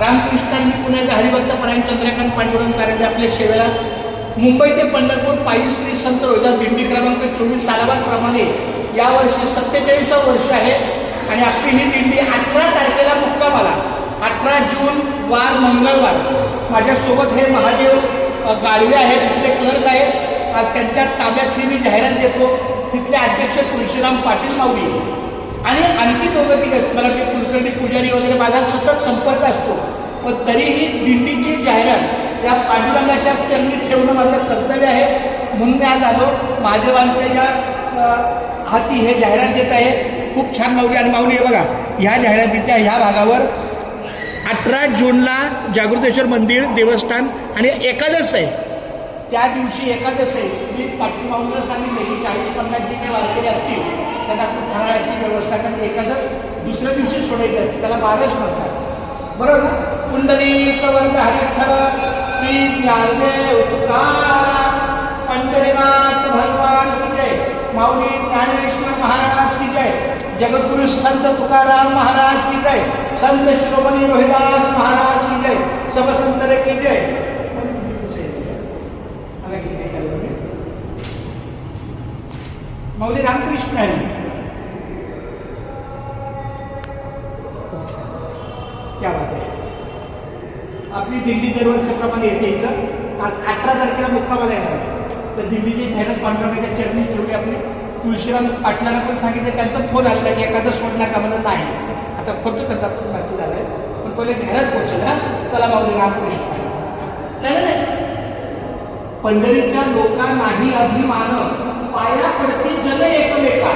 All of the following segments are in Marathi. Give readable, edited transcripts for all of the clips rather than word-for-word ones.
रामकृष्णांनी पुन्हा एकदा हरिभक्त परायण चंद्रकांत पांडुरंग कारंडे आपल्या सेवेला मुंबई ते पंढरपूर पायी श्री संत रोहिदास दिंडी क्रमांक 24 सालाबादप्रमाणे यावर्षी 47वं वर्ष आहे आणि आपली ही दिंडी 18 तारखेला मुक्कामाला 18 जून वार मंगळवार माझ्यासोबत हे महादेव गाडवे आहेत, तिथले क्लर्क आहेत. आज त्यांच्या ताब्यात ही मी जाहिरात देतो. तिथले अध्यक्ष तुळशीराम पाटील माऊली आणि आणखी दोघं तिघं मला ते कुलकर्णी पुजारी वगैरे माझा सतत संपर्क असतो. पण तरीही दिंडीची जाहिरात या पांडुरंगाच्या चरणी ठेवणं माझं कर्तव्य आहे. म्हणून मी आज आलो. महादेवांच्या या हाती हे जाहिरात देत आहे. खूप छान माऊली आणि माऊली हे बघा ह्या जाहिरातीच्या ह्या भागावर 18 जूनला जागृतेश्वर मंदिर देवस्थान आणि एकादश आहे. त्या दिवशी एकादश आहे. मी पाटील माऊलीला सांगितले की 40-50 जे काही वारकरी असतील त्यांना आपण फराळाची व्यवस्था कारण एकादश दुसऱ्या दिवशी सोडायची असते, त्याला बारस म्हणतात. बरोबर ना. पुंडलिक वरद हरिठ्ठल श्री ज्ञानदेव तुकाराम पंढरीनाथ भगवान की जय. माऊली ज्ञानेश्वर महाराज की जय. जगद्गुरु संत तुकाराम महाराज की जय. संत शिरोमणी रोहिदास महाराज की जय. सब संतरे की जय. माऊली रामकृष्ण आहे. क्या बात आहे. आपली दिंडी दरवर्षाप्रमाणे येते इथं. आज 18 तारखेला मुक्कामाला येणार तर दिंडीची जाहिरात पांडुरंगाच्या चरणी ठेवली. आपली तुळशीराम पाटलांना पण सांगितलं, त्यांचा फोन आलेला की एखादा सोडला का म्हणून नाही. आता खोटं त्यांचा मेसेज आला आहे पण पहिले जाहिरात पोहोचला. चला माऊली रामकृष्ण. नाही पंढरीच्या लोकांनाही अभिमान पाया पडते जन एकमेका.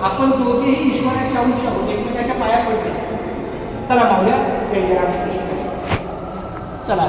आपण दोघेही ईश्वराचे अंश आहोत, एकमेकाच्या पाया पडते. चला माऊल्या जय रामकृष्ण. चला.